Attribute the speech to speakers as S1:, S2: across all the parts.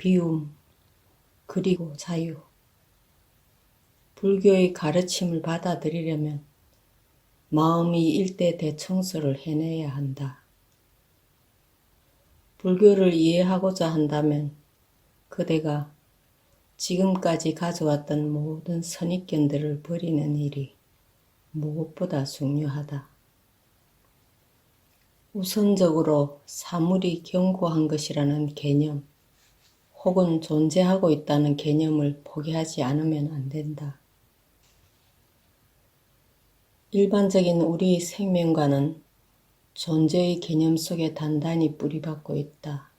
S1: 비움, 그리고 자유. 불교의 가르침을 받아들이려면 마음이 일대 대청소를 해내야 한다. 불교를 이해하고자 한다면 그대가 지금까지 가져왔던 모든 선입견들을 버리는 일이 무엇보다 중요하다. 우선적으로 사물이 견고한 것이라는 개념 혹은 존재하고 있다는 개념을 포기하지 않으면 안 된다. 일반적인 우리 생명관은 존재의 개념 속에 단단히 뿌리박고 있다.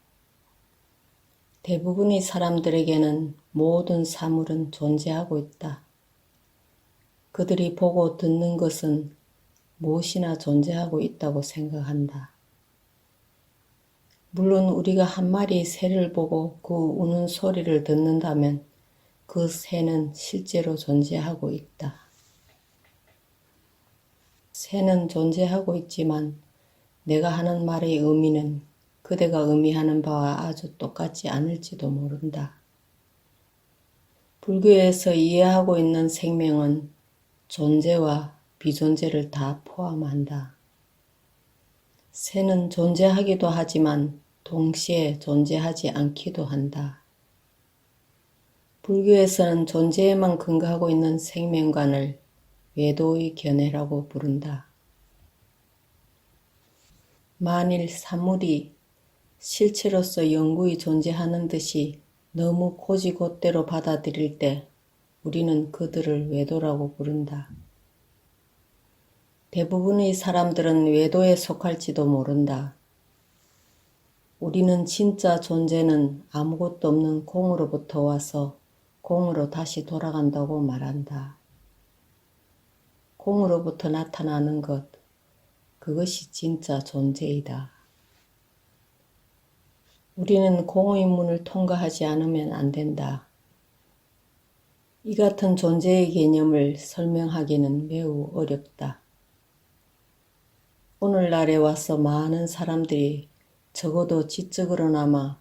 S1: 대부분의 사람들에게는 모든 사물은 존재하고 있다. 그들이 보고 듣는 것은 무엇이나 존재하고 있다고 생각한다. 물론 우리가 한 마리 새를 보고 그 우는 소리를 듣는다면 그 새는 실제로 존재하고 있다. 새는 존재하고 있지만 내가 하는 말의 의미는 그대가 의미하는 바와 아주 똑같지 않을지도 모른다. 불교에서 이해하고 있는 생명은 존재와 비존재를 다 포함한다. 새는 존재하기도 하지만 동시에 존재하지 않기도 한다. 불교에서는 존재에만 근거하고 있는 생명관을 외도의 견해라고 부른다. 만일 사물이 실체로서 영구히 존재하는 듯이 너무 고지곧대로 받아들일 때 우리는 그들을 외도라고 부른다. 대부분의 사람들은 외도에 속할지도 모른다. 우리는 진짜 존재는 아무것도 없는 공으로부터 와서 공으로 다시 돌아간다고 말한다. 공으로부터 나타나는 것, 그것이 진짜 존재이다. 우리는 공의 문을 통과하지 않으면 안 된다. 이 같은 존재의 개념을 설명하기는 매우 어렵다. 오늘날에 와서 많은 사람들이 적어도 지적으로나마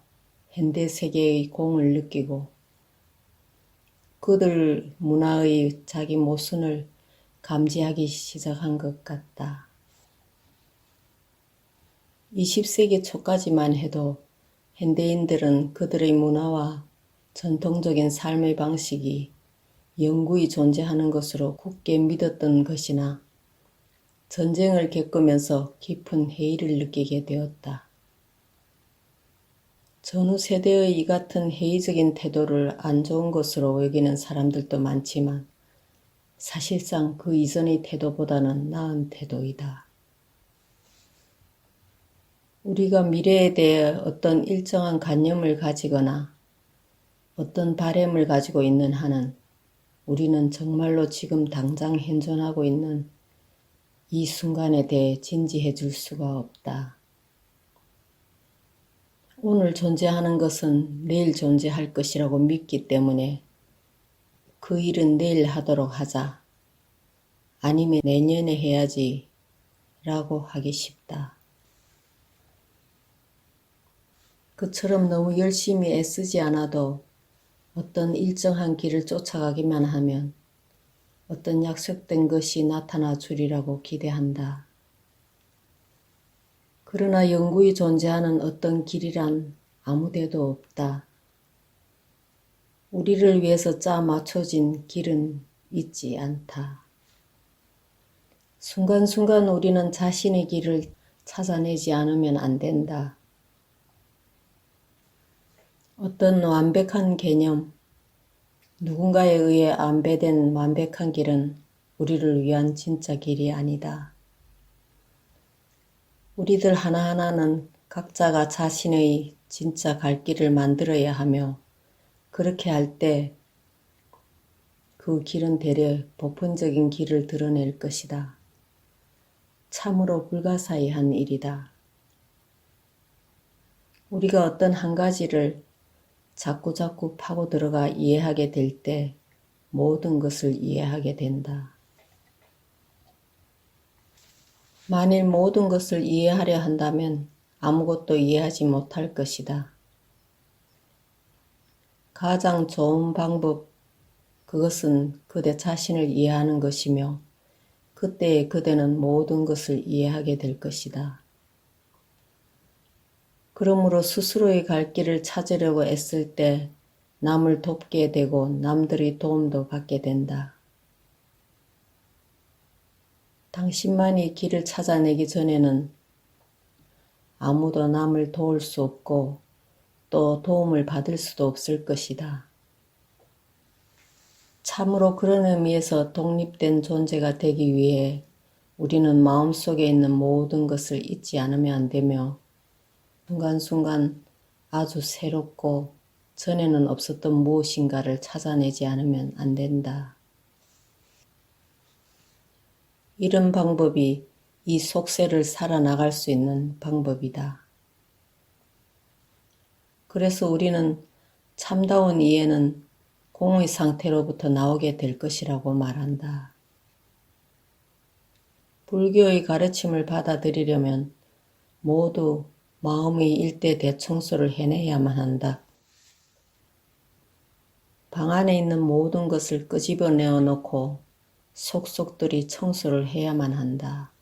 S1: 현대세계의 공을 느끼고 그들 문화의 자기 모순을 감지하기 시작한 것 같다. 20세기 초까지만 해도 현대인들은 그들의 문화와 전통적인 삶의 방식이 영구히 존재하는 것으로 굳게 믿었던 것이나 전쟁을 겪으면서 깊은 해이를 느끼게 되었다. 전후 세대의 이 같은 회의적인 태도를 안 좋은 것으로 여기는 사람들도 많지만 사실상 그 이전의 태도보다는 나은 태도이다. 우리가 미래에 대해 어떤 일정한 관념을 가지거나 어떤 바램을 가지고 있는 한은 우리는 정말로 지금 당장 현존하고 있는 이 순간에 대해 진지해 줄 수가 없다. 오늘 존재하는 것은 내일 존재할 것이라고 믿기 때문에 그 일은 내일 하도록 하자. 아니면 내년에 해야지 라고 하기 쉽다. 그처럼 너무 열심히 애쓰지 않아도 어떤 일정한 길을 쫓아가기만 하면 어떤 약속된 것이 나타나 주리라고 기대한다. 그러나 영구히 존재하는 어떤 길이란 아무데도 없다. 우리를 위해서 짜 맞춰진 길은 있지 않다. 순간순간 우리는 자신의 길을 찾아내지 않으면 안 된다. 어떤 완벽한 개념, 누군가에 의해 안배된 완벽한 길은 우리를 위한 진짜 길이 아니다. 우리들 하나하나는 각자가 자신의 진짜 갈 길을 만들어야 하며 그렇게 할 때 그 길은 대려 보편적인 길을 드러낼 것이다. 참으로 불가사의한 일이다. 우리가 어떤 한 가지를 자꾸자꾸 파고 들어가 이해하게 될 때 모든 것을 이해하게 된다. 만일 모든 것을 이해하려 한다면 아무것도 이해하지 못할 것이다. 가장 좋은 방법, 그것은 그대 자신을 이해하는 것이며 그때에 그대는 모든 것을 이해하게 될 것이다. 그러므로 스스로의 갈 길을 찾으려고 애쓸 때 남을 돕게 되고 남들의 도움도 받게 된다. 당신만이 길을 찾아내기 전에는 아무도 남을 도울 수 없고 또 도움을 받을 수도 없을 것이다. 참으로 그런 의미에서 독립된 존재가 되기 위해 우리는 마음속에 있는 모든 것을 잊지 않으면 안 되며 순간순간 아주 새롭고 전에는 없었던 무엇인가를 찾아내지 않으면 안 된다. 이런 방법이 이 속세를 살아나갈 수 있는 방법이다. 그래서 우리는 참다운 이해는 공의 상태로부터 나오게 될 것이라고 말한다. 불교의 가르침을 받아들이려면 모두 마음의 일대 대청소를 해내야만 한다. 방 안에 있는 모든 것을 끄집어내어 놓고 속속들이 청소를 해야만 한다.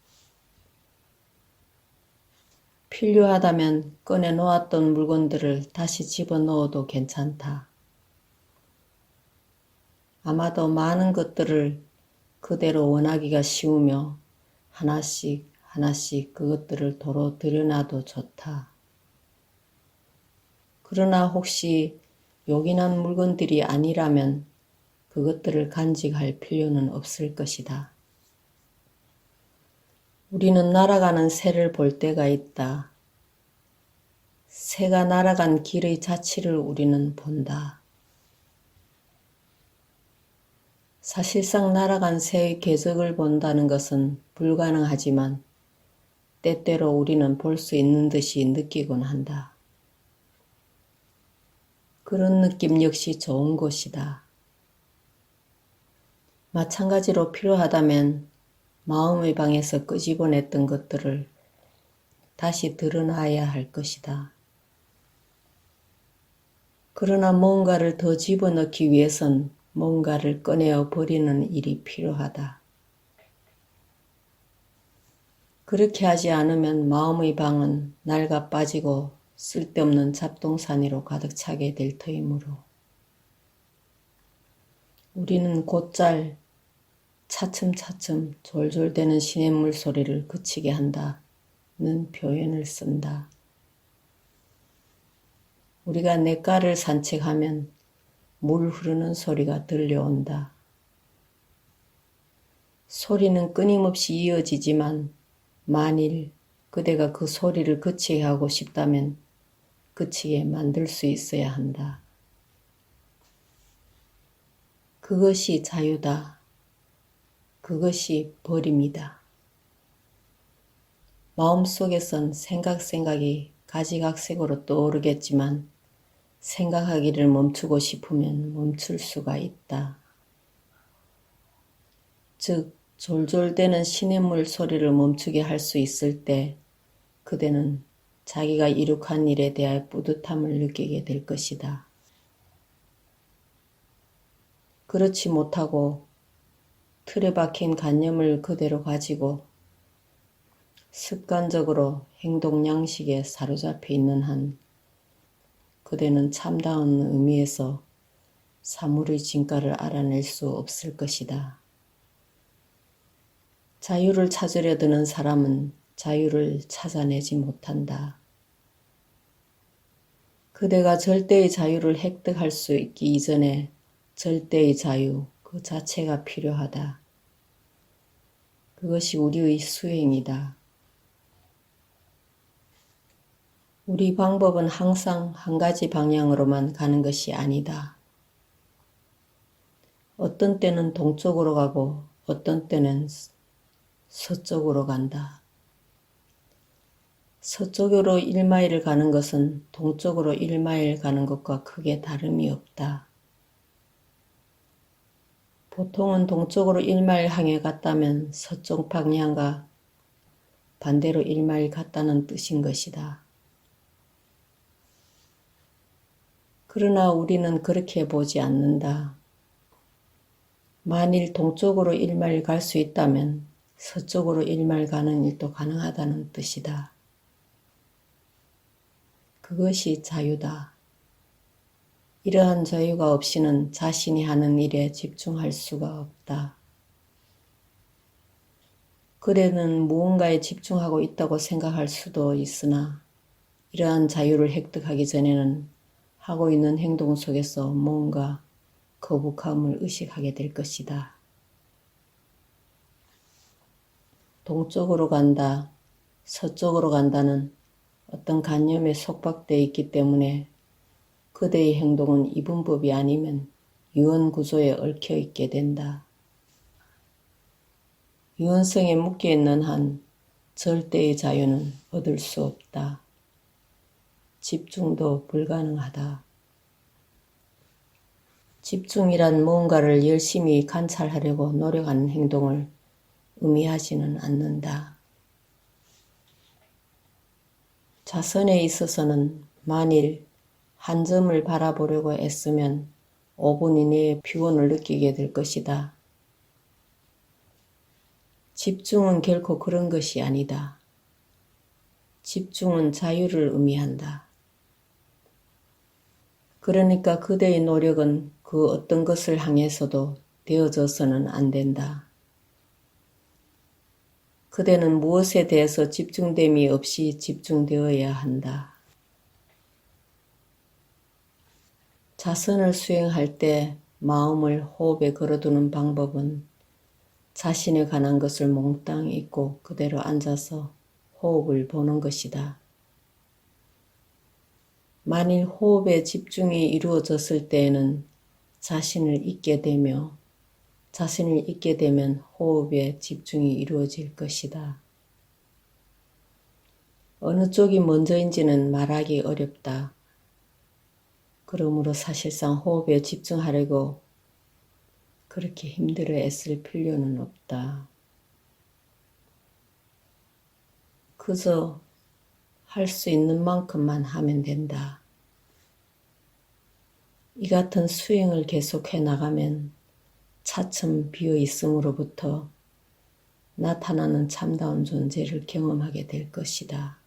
S1: 필요하다면 꺼내 놓았던 물건들을 다시 집어넣어도 괜찮다. 아마도 많은 것들을 그대로 원하기가 쉬우며 하나씩 하나씩 그것들을 도로 들여놔도 좋다. 그러나 혹시 요긴한 물건들이 아니라면 그것들을 간직할 필요는 없을 것이다. 우리는 날아가는 새를 볼 때가 있다. 새가 날아간 길의 자취를 우리는 본다. 사실상 날아간 새의 궤적을 본다는 것은 불가능하지만 때때로 우리는 볼 수 있는 듯이 느끼곤 한다. 그런 느낌 역시 좋은 것이다. 마찬가지로 필요하다면 마음의 방에서 끄집어냈던 것들을 다시 드러나야 할 것이다. 그러나 뭔가를 더 집어넣기 위해선 뭔가를 꺼내어 버리는 일이 필요하다. 그렇게 하지 않으면 마음의 방은 낡아 빠지고 쓸데없는 잡동사니로 가득 차게 될 터이므로 우리는 곧잘 차츰차츰 졸졸대는 시냇물 소리를 그치게 한다는 표현을 쓴다. 우리가 냇가를 산책하면 물 흐르는 소리가 들려온다. 소리는 끊임없이 이어지지만 만일 그대가 그 소리를 그치게 하고 싶다면 그치게 만들 수 있어야 한다. 그것이 자유다. 그것이 버림이다. 마음속에선 생각이 가지각색으로 떠오르겠지만 생각하기를 멈추고 싶으면 멈출 수가 있다. 즉 졸졸대는 시냇물 소리를 멈추게 할 수 있을 때 그대는 자기가 이룩한 일에 대해 뿌듯함을 느끼게 될 것이다. 그렇지 못하고 틀에 박힌 관념을 그대로 가지고 습관적으로 행동 양식에 사로잡혀 있는 한 그대는 참다운 의미에서 사물의 진가를 알아낼 수 없을 것이다. 자유를 찾으려 드는 사람은 자유를 찾아내지 못한다. 그대가 절대의 자유를 획득할 수 있기 이전에 절대의 자유 그 자체가 필요하다. 그것이 우리의 수행이다. 우리 방법은 항상 한 가지 방향으로만 가는 것이 아니다. 어떤 때는 동쪽으로 가고 어떤 때는 서쪽으로 간다. 서쪽으로 1마일을 가는 것은 동쪽으로 1마일 가는 것과 크게 다름이 없다. 보통은 동쪽으로 1마일 향해 갔다면 서쪽 방향과 반대로 1마일 갔다는 뜻인 것이다. 그러나 우리는 그렇게 보지 않는다. 만일 동쪽으로 일마일 갈 수 있다면 서쪽으로 일마일 가는 일도 가능하다는 뜻이다. 그것이 자유다. 이러한 자유가 없이는 자신이 하는 일에 집중할 수가 없다. 그래는 무언가에 집중하고 있다고 생각할 수도 있으나 이러한 자유를 획득하기 전에는 하고 있는 행동 속에서 뭔가 거북함을 의식하게 될 것이다. 동쪽으로 간다, 서쪽으로 간다는 어떤 관념에 속박되어 있기 때문에 그대의 행동은 이분법이 아니면 유언구조에 얽혀 있게 된다. 유언성에 묶여있는 한 절대의 자유는 얻을 수 없다. 집중도 불가능하다. 집중이란 무언가를 열심히 관찰하려고 노력하는 행동을 의미하지는 않는다. 자선에 있어서는 만일 한 점을 바라보려고 애쓰면 5분 이내에 피곤을 느끼게 될 것이다. 집중은 결코 그런 것이 아니다. 집중은 자유를 의미한다. 그러니까 그대의 노력은 그 어떤 것을 향해서도 되어져서는 안 된다. 그대는 무엇에 대해서 집중됨이 없이 집중되어야 한다. 자선을 수행할 때 마음을 호흡에 걸어두는 방법은 자신에 관한 것을 몽땅 잊고 그대로 앉아서 호흡을 보는 것이다. 만일 호흡에 집중이 이루어졌을 때에는 자신을 잊게 되며 자신을 잊게 되면 호흡에 집중이 이루어질 것이다. 어느 쪽이 먼저인지는 말하기 어렵다. 그러므로 사실상 호흡에 집중하려고 그렇게 힘들어 애쓸 필요는 없다. 그저 할 수 있는 만큼만 하면 된다. 이 같은 수행을 계속해 나가면 차츰 비어 있음으로부터 나타나는 참다운 존재를 경험하게 될 것이다.